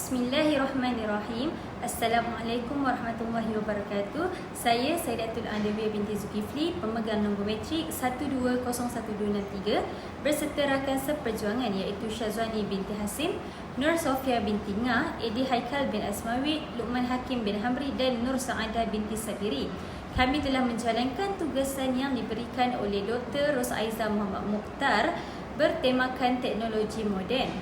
Bismillahirrahmanirrahim. Assalamualaikum warahmatullahi wabarakatuh. Saya Saidatul Andawiyah binti Zulkifli, pemegang nombor metrik 120163 berserta rakan seperjuangan iaitu Syazwani binti Hasim, Nur Sofia binti Ngah, Edi Haikal bin Asmawi, Luqman Hakim bin Hamri dan Nur Saadah binti Sabiri. Kami telah menjalankan tugasan yang diberikan oleh Dr. Ros Aiza Muhammad Mukhtar bertemakan teknologi moden.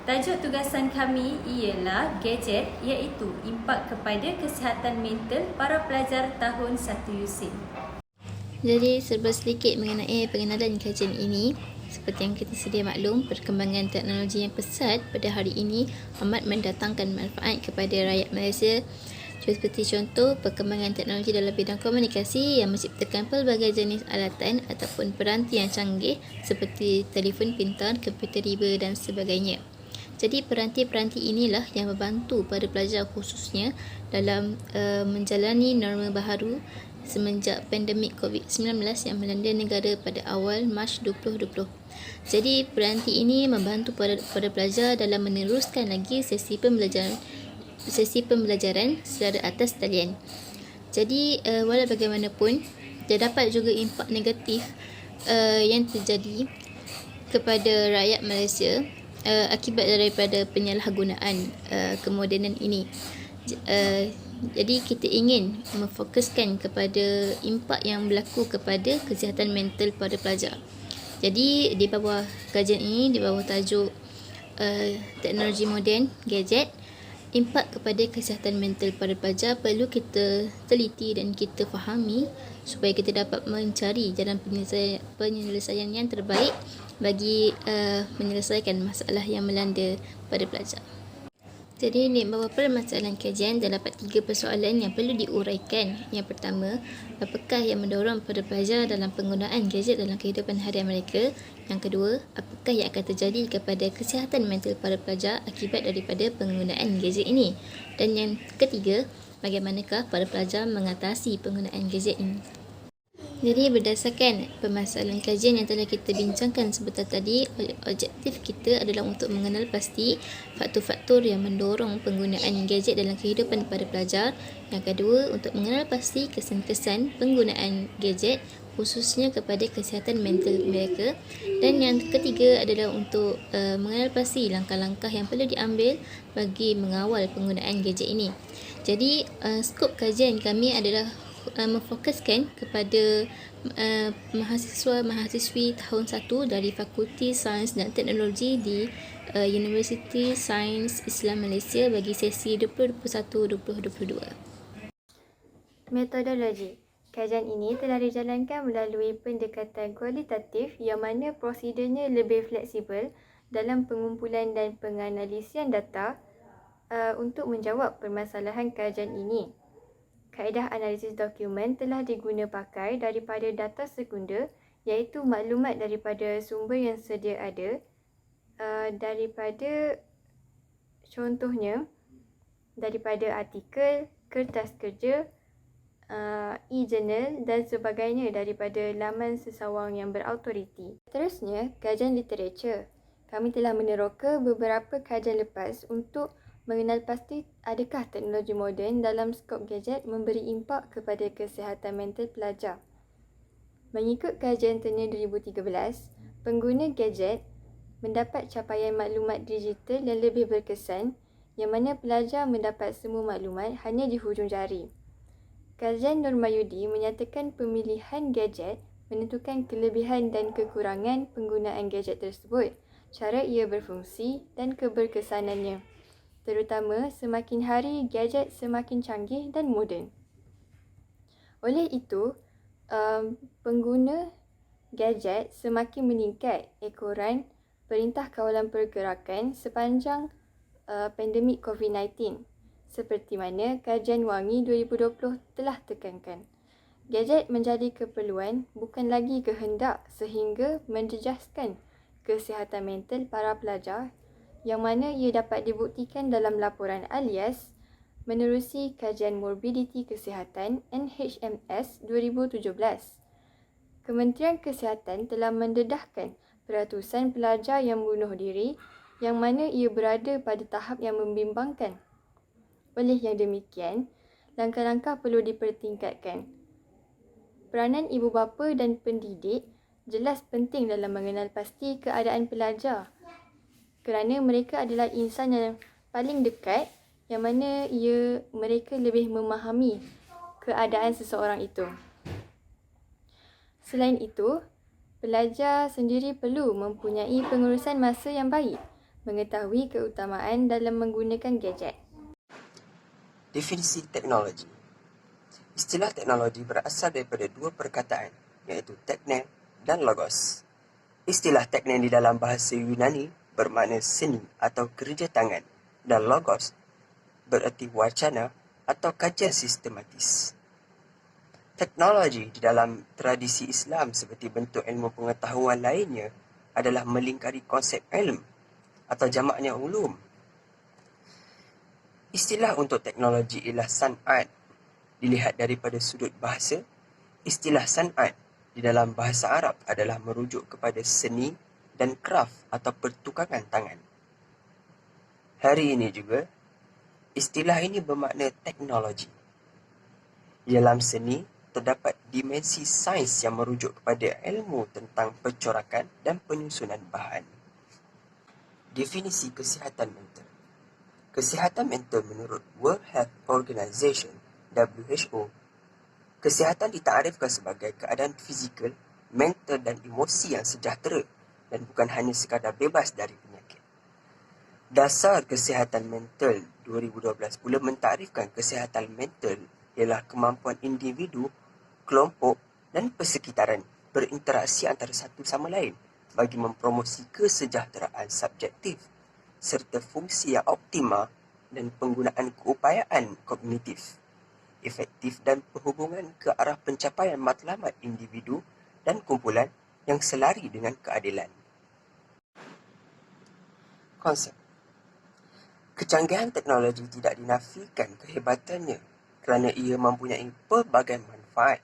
Tajuk tugasan kami ialah gadget iaitu impak kepada kesihatan mental para pelajar tahun 1 USIM. Jadi serba sedikit mengenai pengenalan kajian ini. Seperti yang kita sedia maklum, perkembangan teknologi yang pesat pada hari ini amat mendatangkan manfaat kepada rakyat Malaysia. Seperti contoh, perkembangan teknologi dalam bidang komunikasi yang menciptakan pelbagai jenis alatan ataupun peranti yang canggih seperti telefon pintar, komputer riba dan sebagainya. Jadi peranti-peranti inilah yang membantu pada pelajar khususnya dalam menjalani norma baharu semenjak pandemik COVID-19 yang melanda negara pada awal Mac 2020. Jadi peranti ini membantu pada pelajar dalam meneruskan lagi sesi pembelajaran secara atas talian. Jadi walau bagaimanapun, terdapat juga impak negatif yang terjadi kepada rakyat Malaysia akibat daripada penyalahgunaan kemodenan ini. Jadi kita ingin memfokuskan kepada impak yang berlaku kepada kesihatan mental pada pelajar. Jadi di bawah kajian ini, di bawah tajuk teknologi moden, gadget, impak kepada kesihatan mental pada pelajar perlu kita teliti dan kita fahami supaya kita dapat mencari jalan penyelesaian yang terbaik bagi menyelesaikan masalah yang melanda pada pelajar. Jadi di bawah permasalahan kajian terdapat 3 persoalan yang perlu diuraikan. Yang pertama, apakah yang mendorong pada pelajar dalam penggunaan gadget dalam kehidupan harian mereka? Yang kedua, apakah yang akan terjadi kepada kesihatan mental para pelajar akibat daripada penggunaan gadget ini? Dan yang ketiga, bagaimanakah para pelajar mengatasi penggunaan gadget ini? Jadi berdasarkan permasalahan kajian yang telah kita bincangkan sebentar tadi, objektif kita adalah untuk mengenal pasti faktor-faktor yang mendorong penggunaan gadget dalam kehidupan para pelajar. Yang kedua, untuk mengenal pasti kesan-kesan penggunaan gadget khususnya kepada kesihatan mental mereka. Dan yang ketiga adalah untuk mengenal pasti langkah-langkah yang perlu diambil bagi mengawal penggunaan gadget ini. Jadi skop kajian kami adalah memfokuskan kepada mahasiswa-mahasiswi tahun 1 dari Fakulti Sains dan Teknologi di Universiti Sains Islam Malaysia bagi sesi 2021-2022. Metodologi. Kajian ini telah dijalankan melalui pendekatan kualitatif yang mana prosedurnya lebih fleksibel dalam pengumpulan dan penganalisian data untuk menjawab permasalahan kajian ini. Kaedah analisis dokumen telah diguna pakai daripada data sekunder iaitu maklumat daripada sumber yang sedia ada daripada contohnya daripada artikel, kertas kerja, e-journal dan sebagainya daripada laman sesawang yang berautoriti. Seterusnya, kajian literatur. Kami telah meneroka beberapa kajian lepas untuk mengenal pasti adakah teknologi moden dalam skop gadget memberi impak kepada kesihatan mental pelajar. Mengikut kajian Tenia 2013, pengguna gadget mendapat capaian maklumat digital yang lebih berkesan yang mana pelajar mendapat semua maklumat hanya di hujung jari. Kajian Nur Mayudi menyatakan pemilihan gadget menentukan kelebihan dan kekurangan penggunaan gadget tersebut, cara ia berfungsi dan keberkesanannya. Terutama semakin hari gadget semakin canggih dan moden. Oleh itu, pengguna gadget semakin meningkat ekoran Perintah Kawalan Pergerakan sepanjang pandemik COVID-19 seperti mana kajian Wangi 2020 telah tekankan. Gadget menjadi keperluan bukan lagi kehendak sehingga menjejaskan kesihatan mental para pelajar yang mana ia dapat dibuktikan dalam laporan alias menerusi kajian morbiditi kesihatan NHMS 2017. Kementerian Kesihatan telah mendedahkan peratusan pelajar yang bunuh diri yang mana ia berada pada tahap yang membimbangkan. Oleh yang demikian, langkah-langkah perlu dipertingkatkan. Peranan ibu bapa dan pendidik jelas penting dalam mengenal pasti keadaan pelajar kerana mereka adalah insan yang paling dekat yang mana mereka lebih memahami keadaan seseorang itu. Selain itu, pelajar sendiri perlu mempunyai pengurusan masa yang baik, mengetahui keutamaan dalam menggunakan gadget. Definisi teknologi. Istilah teknologi berasal daripada dua perkataan, iaitu tekne dan logos. Istilah tekne di dalam bahasa Yunani bermakna seni atau kerja tangan dan logos bererti wacana atau kajian sistematis. Teknologi di dalam tradisi Islam seperti bentuk ilmu pengetahuan lainnya adalah melingkari konsep ilm atau jamaknya ulum. Istilah untuk teknologi ialah san'at. Dilihat daripada sudut bahasa, istilah san'at di dalam bahasa Arab adalah merujuk kepada seni dan kraft atau pertukangan tangan. Hari ini juga, istilah ini bermakna teknologi. Di dalam seni, terdapat dimensi sains yang merujuk kepada ilmu tentang percorakan dan penyusunan bahan. Definisi kesihatan mental. Kesihatan mental menurut World Health Organization, WHO, kesihatan ditakdirkan sebagai keadaan fizikal, mental dan emosi yang sejahtera dan bukan hanya sekadar bebas dari penyakit. Dasar kesihatan mental 2012 pula mentakdirkan kesihatan mental ialah kemampuan individu, kelompok dan persekitaran berinteraksi antara satu sama lain bagi mempromosi kesejahteraan subjektif serta fungsi yang optima dan penggunaan keupayaan kognitif efektif dan berhubungan ke arah pencapaian matlamat individu dan kumpulan yang selari dengan keadilan. Konsep. Kecanggihan teknologi tidak dinafikan kehebatannya kerana ia mempunyai pelbagai manfaat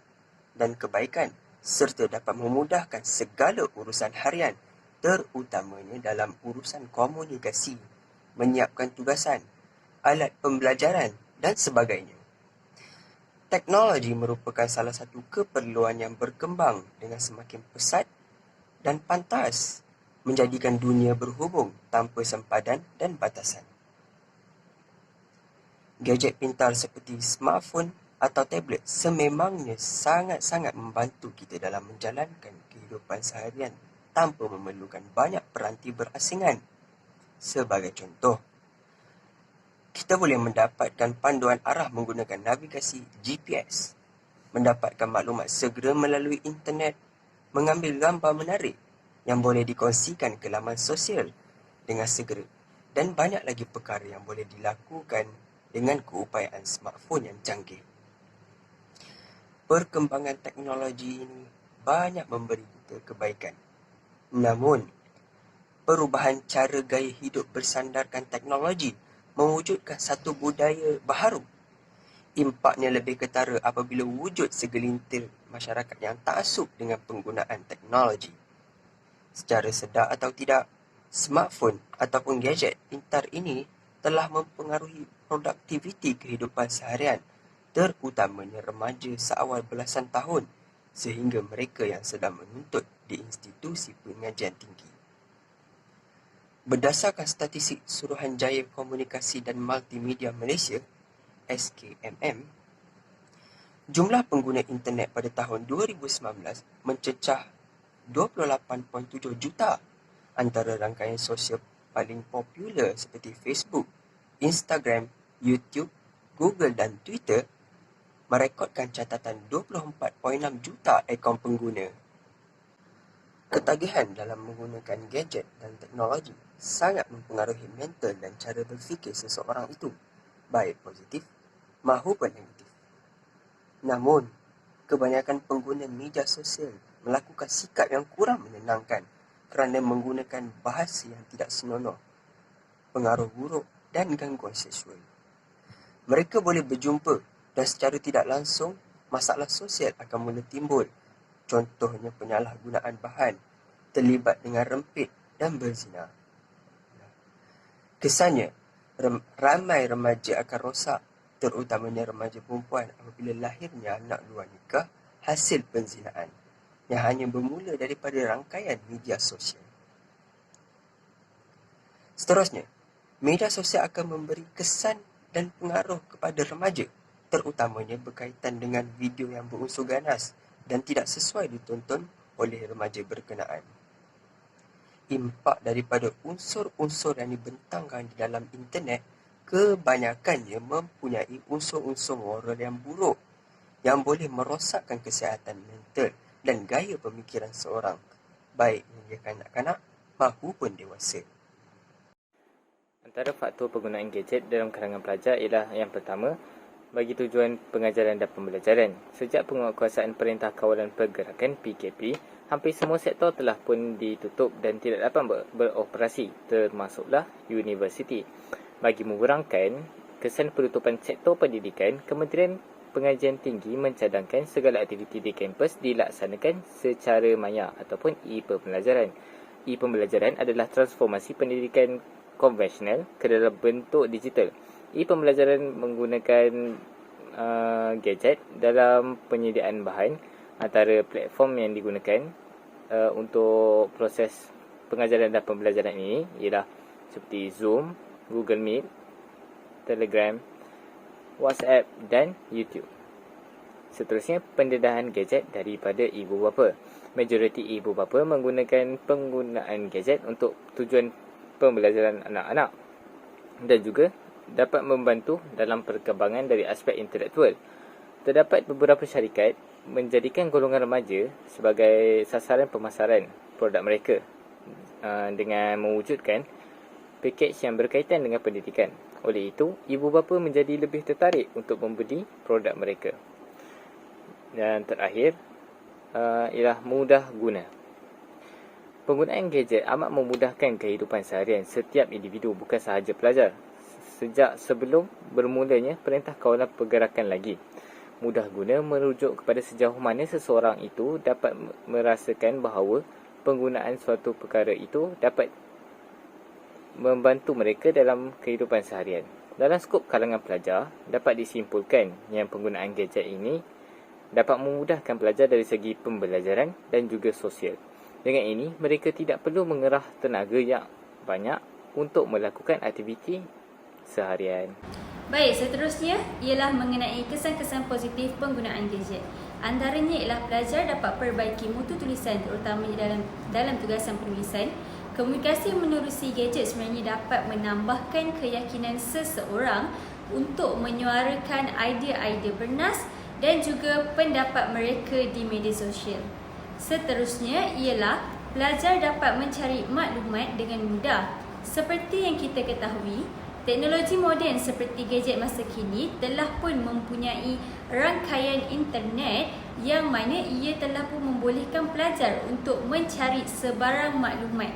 dan kebaikan serta dapat memudahkan segala urusan harian, terutamanya dalam urusan komunikasi, menyiapkan tugasan, alat pembelajaran dan sebagainya. Teknologi merupakan salah satu keperluan yang berkembang dengan semakin pesat dan pantas menjadikan dunia berhubung tanpa sempadan dan batasan. Gadget pintar seperti smartphone atau tablet sememangnya sangat-sangat membantu kita dalam menjalankan kehidupan seharian tanpa memerlukan banyak peranti berasingan. Sebagai contoh, kita boleh mendapatkan panduan arah menggunakan navigasi GPS, mendapatkan maklumat segera melalui internet, mengambil gambar menarik yang boleh dikongsikan ke laman sosial dengan segera dan banyak lagi perkara yang boleh dilakukan dengan keupayaan smartphone yang canggih. Perkembangan teknologi ini banyak memberi kita kebaikan. Namun, perubahan cara gaya hidup bersandarkan teknologi mewujudkan satu budaya baharu. Impaknya lebih ketara apabila wujud segelintir masyarakat yang taksub dengan penggunaan teknologi. Secara sedar atau tidak, smartphone ataupun gadget pintar ini telah mempengaruhi produktiviti kehidupan seharian, terutamanya remaja seawal belasan tahun sehingga mereka yang sedang menuntut di institusi pengajian tinggi. Berdasarkan statistik Suruhanjaya Komunikasi dan Multimedia Malaysia, SKMM, jumlah pengguna internet pada tahun 2019 mencecah 28.7 juta. Antara rangkaian sosial paling popular seperti Facebook, Instagram, YouTube, Google dan Twitter merekodkan catatan 24.6 juta akaun pengguna. Ketagihan dalam menggunakan gadget dan teknologi sangat mempengaruhi mental dan cara berfikir seseorang itu, baik positif maupun negatif. Namun, kebanyakan pengguna media sosial melakukan sikap yang kurang menyenangkan kerana menggunakan bahasa yang tidak senonoh, pengaruh buruk dan gangguan seksual. Mereka boleh berjumpa dan secara tidak langsung masalah sosial akan mula timbul. Contohnya penyalahgunaan bahan, terlibat dengan rempit dan berzina. Kesannya, ramai remaja akan rosak, terutamanya remaja perempuan apabila lahirnya anak luar nikah hasil penzinaan yang hanya bermula daripada rangkaian media sosial. Seterusnya, media sosial akan memberi kesan dan pengaruh kepada remaja, terutamanya berkaitan dengan video yang berunsur ganas dan tidak sesuai ditonton oleh remaja berkenaan. Impak daripada unsur-unsur yang dibentangkan di dalam internet kebanyakannya mempunyai unsur-unsur moral yang buruk yang boleh merosakkan kesihatan mental dan gaya pemikiran seorang, baik ia kanak-kanak maupun dewasa. Antara faktor penggunaan gadget dalam kalangan pelajar ialah yang pertama, bagi tujuan pengajaran dan pembelajaran. Sejak penguatkuasaan Perintah Kawalan Pergerakan PKP, hampir semua sektor telah pun ditutup dan tidak dapat beroperasi, termasuklah universiti. Bagi mengurangkan kesan penutupan sektor pendidikan, Kementerian Pengajian Tinggi mencadangkan segala aktiviti di kampus dilaksanakan secara maya ataupun e-pembelajaran. E-pembelajaran adalah transformasi pendidikan konvensional ke dalam bentuk digital. E-pembelajaran menggunakan gadget dalam penyediaan bahan. Antara platform yang digunakan untuk proses pengajaran dan pembelajaran ini ialah seperti Zoom, Google Meet, Telegram, WhatsApp dan YouTube. Seterusnya, pendedahan gadget daripada ibu bapa. Majoriti ibu bapa menggunakan penggunaan gadget untuk tujuan pembelajaran anak-anak dan juga dapat membantu dalam perkembangan dari aspek intelektual. Terdapat beberapa syarikat menjadikan golongan remaja sebagai sasaran pemasaran produk mereka dengan mewujudkan pakej yang berkaitan dengan pendidikan. Oleh itu, ibu bapa menjadi lebih tertarik untuk membeli produk mereka. Dan terakhir ialah mudah guna. Penggunaan gadget amat memudahkan kehidupan seharian setiap individu, bukan sahaja pelajar. Sejak sebelum bermulanya Perintah Kawalan Pergerakan lagi. Mudah guna merujuk kepada sejauh mana seseorang itu dapat merasakan bahawa penggunaan suatu perkara itu dapat membantu mereka dalam kehidupan seharian. Dalam skop kalangan pelajar, dapat disimpulkan yang penggunaan gadget ini dapat memudahkan pelajar dari segi pembelajaran dan juga sosial. Dengan ini, mereka tidak perlu mengerah tenaga yang banyak untuk melakukan aktiviti seharian. Baik, seterusnya ialah mengenai kesan-kesan positif penggunaan gadget. Antaranya ialah pelajar dapat perbaiki mutu tulisan terutamanya dalam tugasan penulisan. Komunikasi menerusi gadget sebenarnya dapat menambahkan keyakinan seseorang untuk menyuarakan idea-idea bernas dan juga pendapat mereka di media sosial. Seterusnya ialah pelajar dapat mencari maklumat dengan mudah. Seperti yang kita ketahui, teknologi moden seperti gadget masa kini telah pun mempunyai rangkaian internet yang mana ia telah pun membolehkan pelajar untuk mencari sebarang maklumat.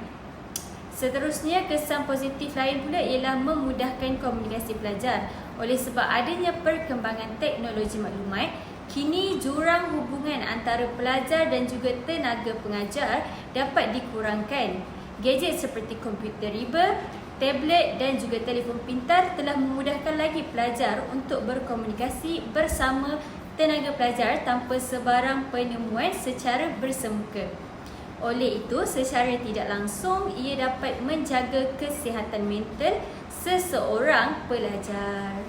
Seterusnya, kesan positif lain pula ialah memudahkan komunikasi pelajar. Oleh sebab adanya perkembangan teknologi maklumat, kini jurang hubungan antara pelajar dan juga tenaga pengajar dapat dikurangkan. Gadget seperti komputer riba, tablet dan juga telefon pintar telah memudahkan lagi pelajar untuk berkomunikasi bersama tenaga pelajar tanpa sebarang penemuan secara bersemuka. Oleh itu, secara tidak langsung ia dapat menjaga kesihatan mental seseorang pelajar.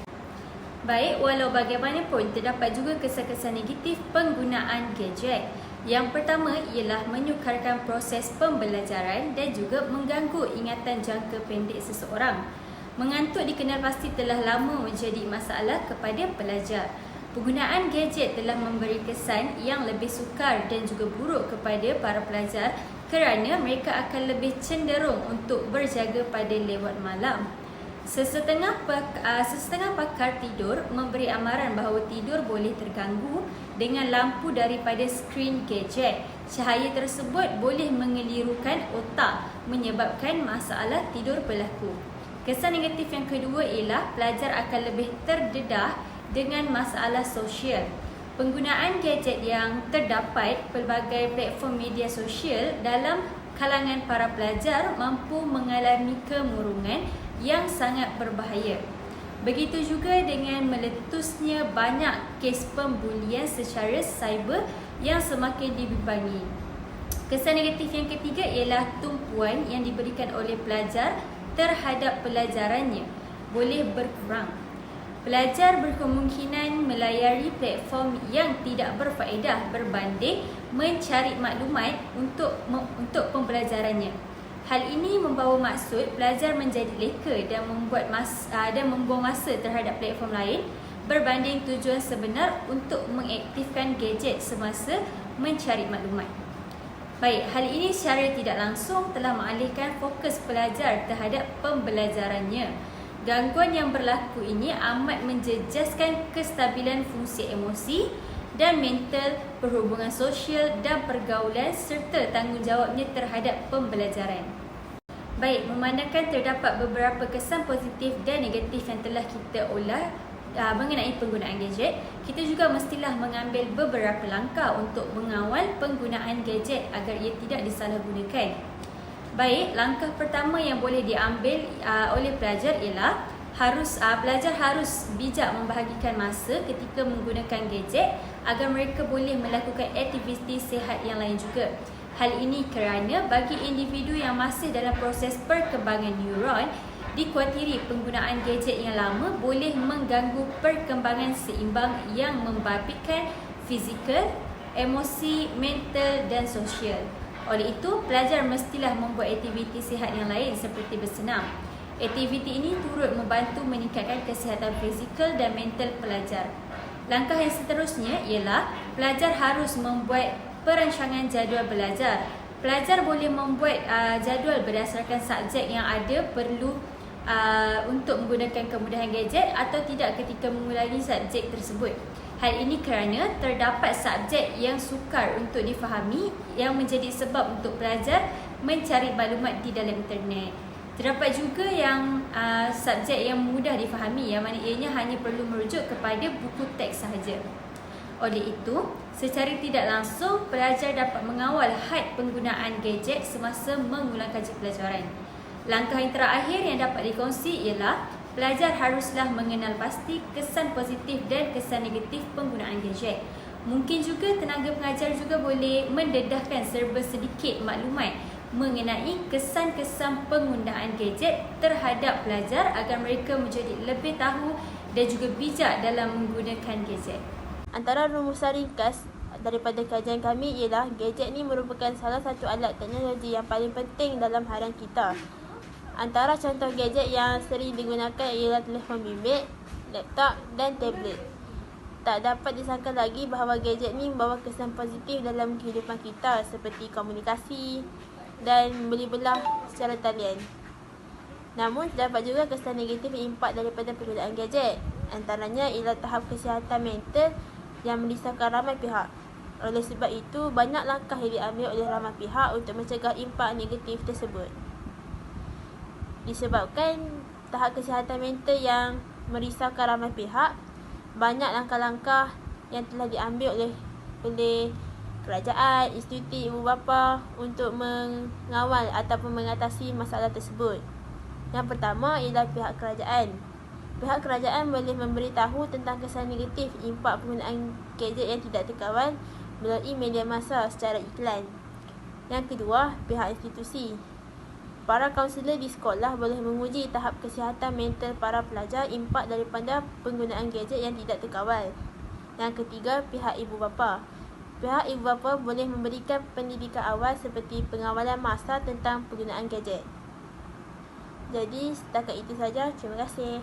Baik, walau bagaimanapun terdapat juga kesan-kesan negatif penggunaan gadget. Yang pertama ialah menyukarkan proses pembelajaran dan juga mengganggu ingatan jangka pendek seseorang. Mengantuk dikenal pasti telah lama menjadi masalah kepada pelajar. Penggunaan gadget telah memberi kesan yang lebih sukar dan juga buruk kepada para pelajar kerana mereka akan lebih cenderung untuk berjaga pada lewat malam. Sesetengah pakar tidur memberi amaran bahawa tidur boleh terganggu dengan lampu daripada skrin gadget. Cahaya tersebut boleh mengelirukan otak, menyebabkan masalah tidur berlaku. Kesan negatif yang kedua ialah pelajar akan lebih terdedah dengan masalah sosial. Penggunaan gadget yang terdapat pelbagai platform media sosial dalam kalangan para pelajar mampu mengalami kemurungan yang sangat berbahaya. Begitu juga dengan meletusnya banyak kes pembulian secara cyber yang semakin dibimbangi. Kesan negatif yang ketiga ialah tumpuan yang diberikan oleh pelajar terhadap pelajarannya boleh berkurang. Pelajar berkemungkinan melayari platform yang tidak berfaedah berbanding mencari maklumat untuk pembelajarannya. Hal ini membawa maksud pelajar menjadi leka dan membuang masa terhadap platform lain berbanding tujuan sebenar untuk mengaktifkan gadget semasa mencari maklumat. Baik, hal ini secara tidak langsung telah mengalihkan fokus pelajar terhadap pembelajarannya. Gangguan yang berlaku ini amat menjejaskan kestabilan fungsi emosi dan mental, perhubungan sosial dan pergaulan serta tanggungjawabnya terhadap pembelajaran. Baik, memandangkan terdapat beberapa kesan positif dan negatif yang telah kita olah mengenai penggunaan gadget, kita juga mestilah mengambil beberapa langkah untuk mengawal penggunaan gadget agar ia tidak disalahgunakan. Baik, langkah pertama yang boleh diambil oleh pelajar ialah pelajar harus bijak membahagikan masa ketika menggunakan gadget agar mereka boleh melakukan aktiviti sihat yang lain juga. Hal ini kerana bagi individu yang masih dalam proses perkembangan neuron, dikuatiri penggunaan gadget yang lama boleh mengganggu perkembangan seimbang yang membabitkan fizikal, emosi, mental dan sosial. Oleh itu, pelajar mestilah membuat aktiviti sihat yang lain seperti bersenam. Aktiviti ini turut membantu meningkatkan kesihatan fizikal dan mental pelajar. Langkah yang seterusnya ialah pelajar harus membuat perancangan jadual belajar. Pelajar boleh membuat jadual berdasarkan subjek yang ada perlu untuk menggunakan kemudahan gadget atau tidak ketika mengulangi subjek tersebut. Hal ini kerana terdapat subjek yang sukar untuk difahami yang menjadi sebab untuk pelajar mencari maklumat di dalam internet. Terdapat juga yang subjek yang mudah difahami yang mana ianya hanya perlu merujuk kepada buku teks sahaja. Oleh itu, secara tidak langsung pelajar dapat mengawal had penggunaan gadget semasa mengulang kaji pelajaran. Langkah yang terakhir yang dapat dikongsi ialah pelajar haruslah mengenal pasti kesan positif dan kesan negatif penggunaan gadget. Mungkin juga tenaga pengajar juga boleh mendedahkan serba sedikit maklumat mengenai kesan-kesan penggunaan gadget terhadap pelajar agar mereka menjadi lebih tahu dan juga bijak dalam menggunakan gadget. Antara rumusan ringkas daripada kajian kami ialah gadget ni merupakan salah satu alat teknologi yang paling penting dalam harian kita. Antara contoh gadget yang sering digunakan ialah telefon bimbit, laptop dan tablet. Tak dapat disangka lagi bahawa gadget ni membawa kesan positif dalam kehidupan kita seperti komunikasi dan beli belah secara talian. Namun terdapat juga kesan negatif impak daripada penggunaan gadget. Antaranya ialah tahap kesihatan mental yang merisaukan ramai pihak. Oleh sebab itu, banyak langkah yang diambil oleh ramai pihak untuk mencegah impak negatif tersebut. Disebabkan tahap kesihatan mental yang merisaukan ramai pihak, banyak langkah-langkah yang telah diambil oleh kerajaan, institusi ibu bapa untuk mengawal ataupun mengatasi masalah tersebut. Yang pertama ialah pihak kerajaan. Pihak kerajaan boleh memberitahu tentang kesan negatif impak penggunaan gadget yang tidak terkawal melalui media massa secara iklan. Yang kedua, pihak institusi. Para kaunselor di sekolah boleh menguji tahap kesihatan mental para pelajar impak daripada penggunaan gadget yang tidak terkawal. Yang ketiga, pihak ibu bapa. Pihak ibu bapa boleh memberikan pendidikan awal seperti pengawalan masa tentang penggunaan gadget. Jadi, setakat itu saja. Terima kasih.